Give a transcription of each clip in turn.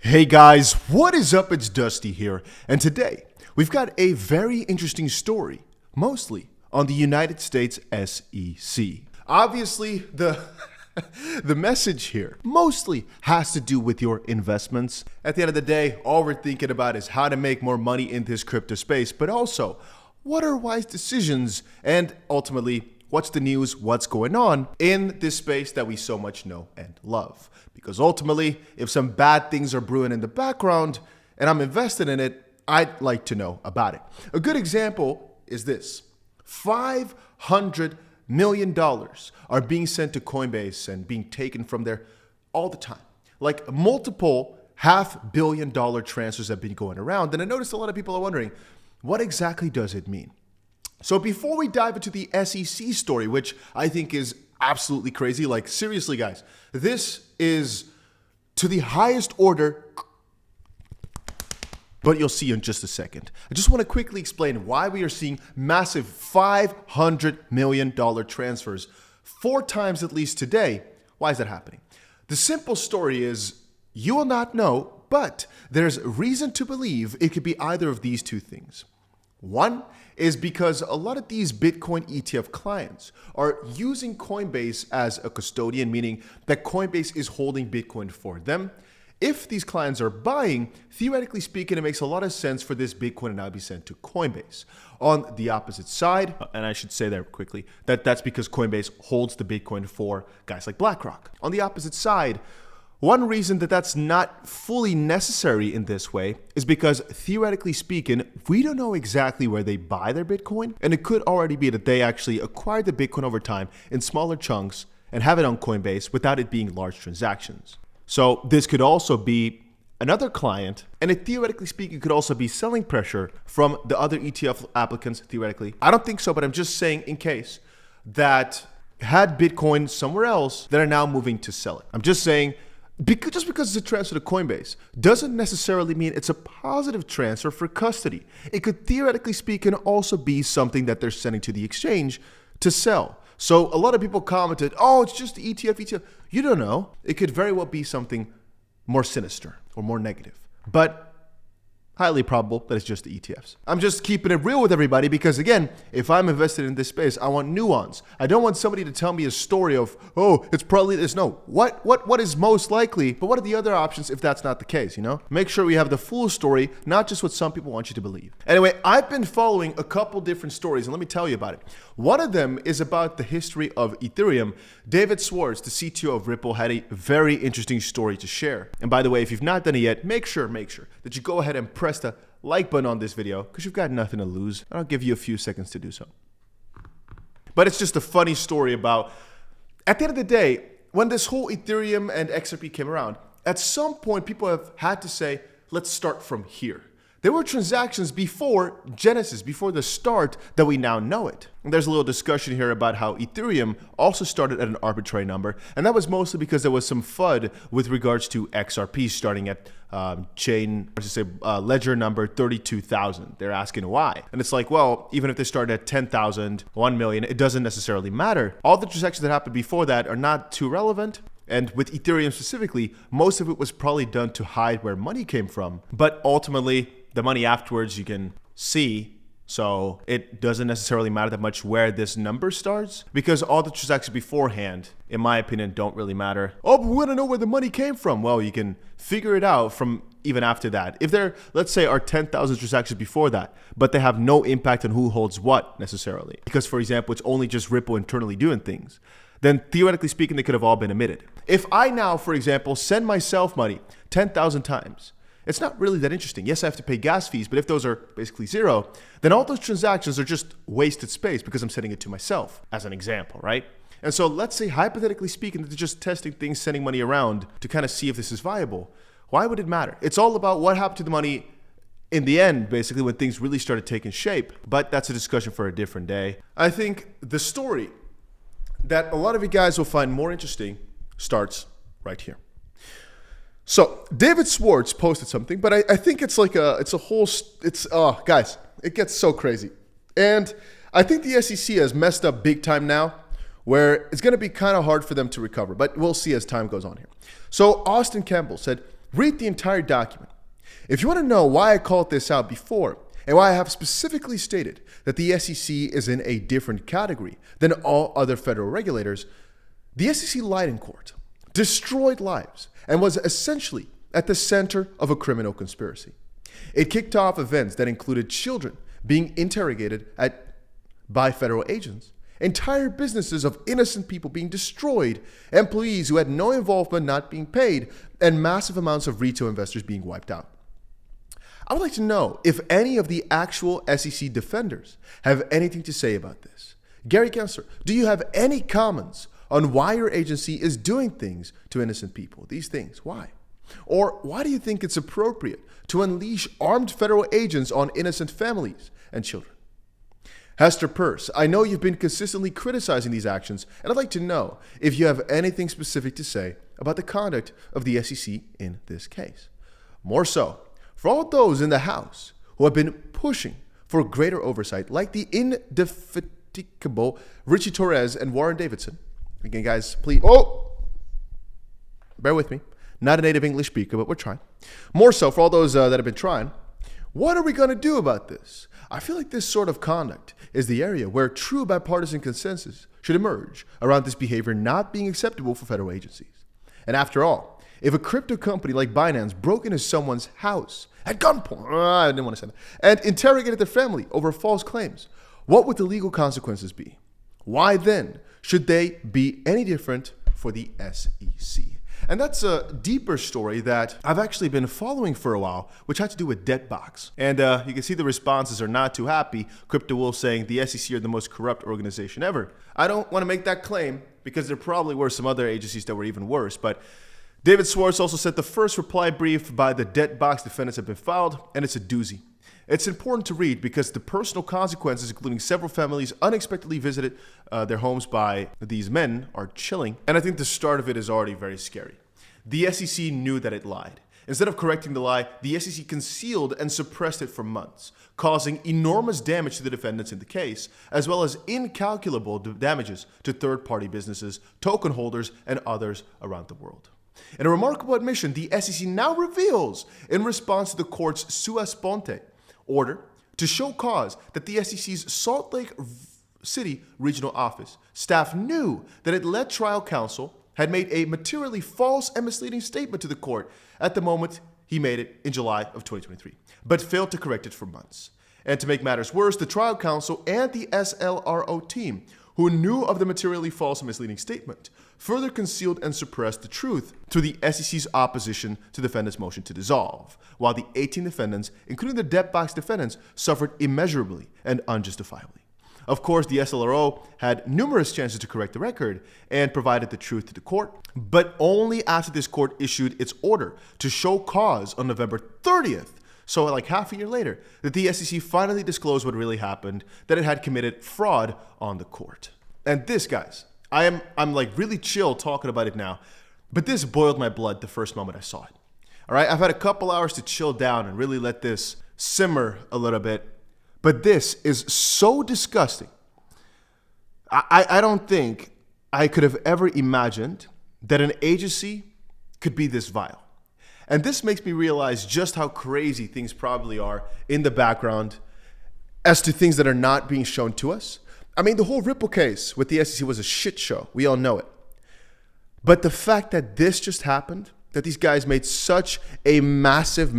Hey guys, what is up? It's Dusty here, and today we've got a very interesting story, mostly on the United States SEC. Obviously, the message here mostly has to do with your investments. At the end of the day, all we're thinking about is how to make more money in this crypto space, but also what are wise decisions and ultimately what's the news, what's going on in this space that we so much know and love. Because ultimately, if some bad things are brewing in the background and I'm invested in it, I'd like to know about it. A good example is this. $500 million are being sent to Coinbase and being taken from there all the time. Like multiple $500 million transfers have been going around. And I noticed a lot of people are wondering, what exactly does it mean? So before we dive into the SEC story, which I think is absolutely crazy, like seriously guys, this is to the highest order, but you'll see in just a second. I just want to quickly explain why we are seeing massive $500 million transfers 4 times at least today. Why is that happening? The simple story is you will not know, but there's reason to believe it could be either of these two things. One is because a lot of these Bitcoin ETF clients are using Coinbase as a custodian, meaning that Coinbase is holding Bitcoin for them. If these clients are buying, theoretically speaking, it makes a lot of sense for this Bitcoin to now be sent to Coinbase. On the opposite side, and I should say there quickly, that's because Coinbase holds the Bitcoin for guys like BlackRock. On the opposite side, one reason that that's not fully necessary in this way is because theoretically speaking, we don't know exactly where they buy their Bitcoin. And it could already be that they actually acquired the Bitcoin over time in smaller chunks and have it on Coinbase without it being large transactions. So this could also be another client, and it theoretically speaking could also be selling pressure from the other ETF applicants theoretically. I don't think so, but I'm just saying in case that had Bitcoin somewhere else that are now moving to sell it. I'm just saying, just because it's a transfer to Coinbase doesn't necessarily mean it's a positive transfer for custody. It could theoretically speaking also be something that they're sending to the exchange to sell. So a lot of people commented, oh, it's just the ETF. You don't know. It could very well be something more sinister or more negative. But highly probable that it's just the ETFs. I'm just keeping it real with everybody because, again, if I'm invested in this space, I want nuance. I don't want somebody to tell me a story of, oh, it's probably this. No, what is most likely, but what are the other options if that's not the case, you know? Make sure we have the full story, not just what some people want you to believe. Anyway, I've been following a couple different stories, and let me tell you about it. One of them is about the history of Ethereum. David Schwartz, the CTO of Ripple, had a very interesting story to share. And by the way, if you've not done it yet, make sure that you go ahead and press the like button on this video because you've got nothing to lose. I'll give you a few seconds to do so. But it's just a funny story about, at the end of the day, when this whole Ethereum and XRP came around, at some point people have had to say, let's start from here. There were transactions before Genesis, before the start, that we now know it. And there's a little discussion here about how Ethereum also started at an arbitrary number, and that was mostly because there was some FUD with regards to XRP starting at ledger number 32,000. They're asking why. And it's like, well, even if they started at 10,000, 1 million, it doesn't necessarily matter. All the transactions that happened before that are not too relevant. And with Ethereum specifically, most of it was probably done to hide where money came from. But ultimately, the money afterwards you can see, so it doesn't necessarily matter that much where this number starts because all the transactions beforehand, in my opinion, don't really matter. Oh, but we want to know where the money came from. Well, you can figure it out from even after that. If there, let's say, are 10,000 transactions before that, but they have no impact on who holds what necessarily, because, for example, it's only just Ripple internally doing things, then theoretically speaking, they could have all been omitted. If I now, for example, send myself money 10,000 times, it's not really that interesting. Yes, I have to pay gas fees, but if those are basically zero, then all those transactions are just wasted space because I'm sending it to myself, as an example, right? And so let's say, hypothetically speaking, that they're just testing things, sending money around to kind of see if this is viable. Why would it matter? It's all about what happened to the money in the end, basically, when things really started taking shape. But that's a discussion for a different day. I think the story that a lot of you guys will find more interesting starts right here. So David Schwartz posted something, but I think it's like guys, it gets so crazy. And I think the SEC has messed up big time now, where it's going to be kind of hard for them to recover, but we'll see as time goes on here. So Austin Campbell said, read the entire document. If you want to know why I called this out before, and why I have specifically stated that the SEC is in a different category than all other federal regulators, the SEC lied in court, destroyed lives, and was essentially at the center of a criminal conspiracy. It kicked off events that included children being interrogated by federal agents, entire businesses of innocent people being destroyed, employees who had no involvement not being paid, and massive amounts of retail investors being wiped out. I would like to know if any of the actual SEC defenders have anything to say about this. Gary Gensler, do you have any comments on why your agency is doing things to innocent people? These things, why? Or why do you think it's appropriate to unleash armed federal agents on innocent families and children? Hester Peirce, I know you've been consistently criticizing these actions, and I'd like to know if you have anything specific to say about the conduct of the SEC in this case. More so, for all those in the House who have been pushing for greater oversight, like the indefatigable Richie Torres and Warren Davidson. Again, guys, please, bear with me. Not a native English speaker, but we're trying. More so, for all those that have been trying, what are we going to do about this? I feel like this sort of conduct is the area where true bipartisan consensus should emerge around this behavior not being acceptable for federal agencies. And after all, if a crypto company like Binance broke into someone's house at gunpoint, I didn't want to say that, and interrogated their family over false claims, what would the legal consequences be? Why then should they be any different for the SEC? And that's a deeper story that I've actually been following for a while, which had to do with DebtBox. And you can see the responses are not too happy. Crypto Wolf saying the SEC are the most corrupt organization ever. I don't want to make that claim because there probably were some other agencies that were even worse, but David Schwartz also said the first reply brief by the DebtBox defendants have been filed, and it's a doozy. It's important to read because the personal consequences, including several families unexpectedly visited their homes by these men, are chilling. And I think the start of it is already very scary. The SEC knew that it lied. Instead of correcting the lie, the SEC concealed and suppressed it for months, causing enormous damage to the defendants in the case, as well as incalculable damages to third-party businesses, token holders, and others around the world. In a remarkable admission, the SEC now reveals, in response to the court's sua sponte order, to show cause that the SEC's Salt Lake City regional office staff knew that it led trial counsel had made a materially false and misleading statement to the court at the moment he made it in July of 2023, but failed to correct it for months. And to make matters worse, the trial counsel and the SLRO team, who knew of the materially false and misleading statement, further concealed and suppressed the truth through the SEC's opposition to the defendants' motion to dissolve, while the 18 defendants, including the DebtBox defendants, suffered immeasurably and unjustifiably. Of course, the SLRO had numerous chances to correct the record and provided the truth to the court, but only after this court issued its order to show cause on November 30th, so like half a year later, that the SEC finally disclosed what really happened, that it had committed fraud on the court. And this, guys, I'm like really chill talking about it now, but this boiled my blood the first moment I saw it. All right, I've had a couple hours to chill down and really let this simmer a little bit, but this is so disgusting. I don't think I could have ever imagined that an agency could be this vile. And this makes me realize just how crazy things probably are in the background as to things that are not being shown to us. I mean, the whole Ripple case with the SEC was a shit show. We all know it. But the fact that this just happened, that these guys made such a massive,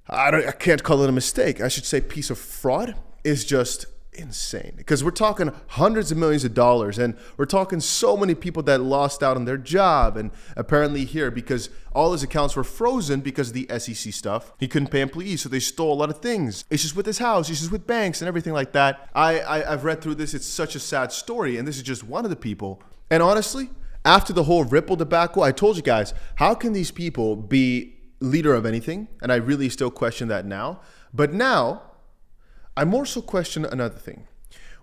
I can't call it a mistake, I should say piece of fraud, is just insane. Because we're talking hundreds of millions of dollars, and we're talking so many people that lost out on their job, and apparently here, because all his accounts were frozen because of the SEC stuff, he couldn't pay employees, so they stole a lot of things. Issues with his house, issues with banks, and everything like that. I've read through this. It's such a sad story, and this is just one of the people. And honestly, after the whole Ripple debacle, I told you guys, how can these people be leader of anything? And I really still question that now. But now, I more so question another thing,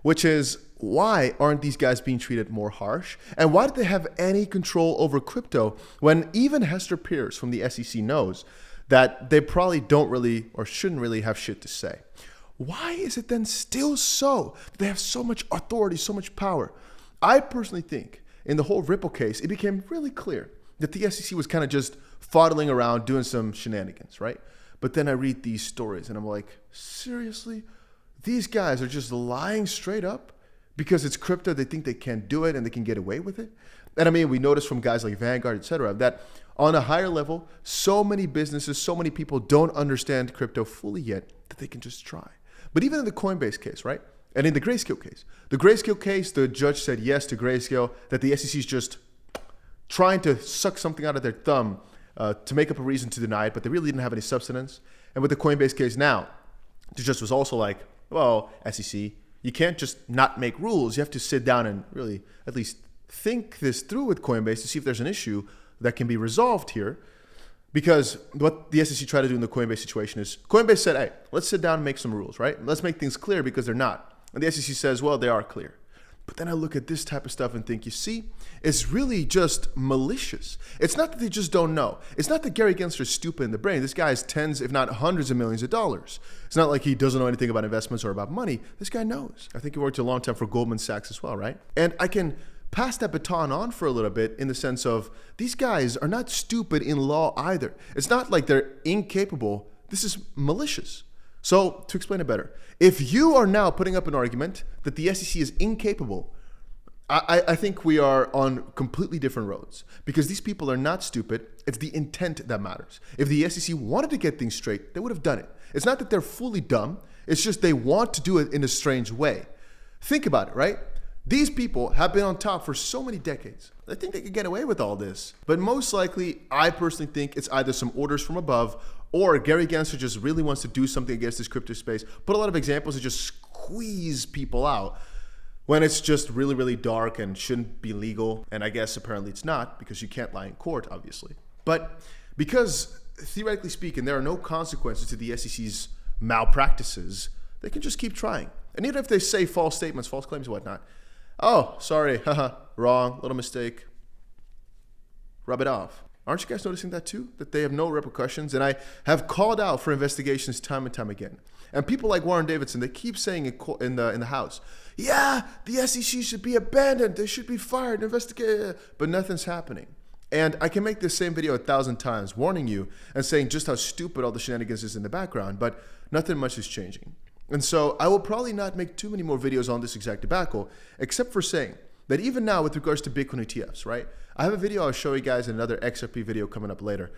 which is, why aren't these guys being treated more harsh? And why do they have any control over crypto when even Hester Peirce from the SEC knows that they probably don't really or shouldn't really have shit to say? Why is it then still so that they have so much authority, so much power? I personally think in the whole Ripple case, it became really clear that the SEC was kind of just fodling around doing some shenanigans, right? But then I read these stories and I'm like, seriously? These guys are just lying straight up because it's crypto. They think they can do it and they can get away with it. And I mean, we noticed from guys like Vanguard, etc., that on a higher level, so many businesses, so many people don't understand crypto fully yet that they can just try. But even in the Coinbase case, right? And in the Grayscale case, the judge said yes to Grayscale, that the SEC is just trying to suck something out of their thumb to make up a reason to deny it, but they really didn't have any substance. And with the Coinbase case now, the judge was also like, well, SEC, you can't just not make rules. You have to sit down and really at least think this through with Coinbase to see if there's an issue that can be resolved here. Because what the SEC tried to do in the Coinbase situation is Coinbase said, hey, let's sit down and make some rules, right? Let's make things clear because they're not. And the SEC says, well, they are clear. But then I look at this type of stuff and think, you see, it's really just malicious. It's not that they just don't know. It's not that Gary Gensler is stupid in the brain. This guy has tens, if not hundreds of millions of dollars. It's not like he doesn't know anything about investments or about money. This guy knows. I think he worked a long time for Goldman Sachs as well, right? And I can pass that baton on for a little bit in the sense of these guys are not stupid in law either. It's not like they're incapable. This is malicious. So to explain it better, if you are now putting up an argument that the SEC is incapable, I think we are on completely different roads because these people are not stupid. It's the intent that matters. If the SEC wanted to get things straight, they would have done it. It's not that they're fully dumb. It's just they want to do it in a strange way. Think about it, right? These people have been on top for so many decades. I think they could get away with all this. But most likely, I personally think it's either some orders from above or Gary Gensler just really wants to do something against this crypto space. Put a lot of examples to just squeeze people out when it's just really, really dark and shouldn't be legal. And I guess apparently it's not because you can't lie in court, obviously. But because theoretically speaking, there are no consequences to the SEC's malpractices, they can just keep trying. And even if they say false statements, false claims, whatnot, oh, sorry, haha, wrong, little mistake, rub it off. Aren't you guys noticing that too? That they have no repercussions? And I have called out for investigations time and time again. And people like Warren Davidson, they keep saying in the House, yeah, the SEC should be abandoned. They should be fired, investigated, but nothing's happening. And I can make this same video 1,000 times warning you and saying just how stupid all the shenanigans is in the background, but nothing much is changing. And so I will probably not make too many more videos on this exact debacle, except for saying that even now with regards to Bitcoin ETFs, right? I have a video I'll show you guys in another XRP video coming up later,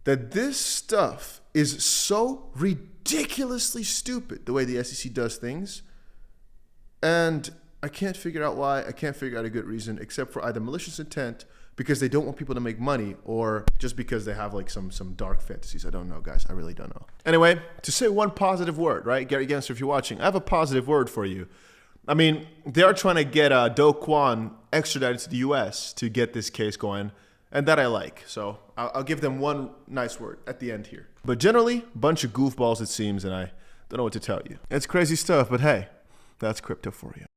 that this stuff is so ridiculously stupid the way the SEC does things. And I can't figure out why. I can't figure out a good reason except for either malicious intent because they don't want people to make money or just because they have like some dark fantasies. I don't know, guys. I really don't know. Anyway, to say one positive word, right? Gary Gensler, if you're watching, I have a positive word for you. I mean, they are trying to get 𝗕𝗀𝗀𝗀𝗀 extradited to the US to get this case going, and that I like. So I'll give them one nice word at the end here. But generally, bunch of goofballs it seems, and I don't know what to tell you. It's crazy stuff, but hey, that's crypto for you.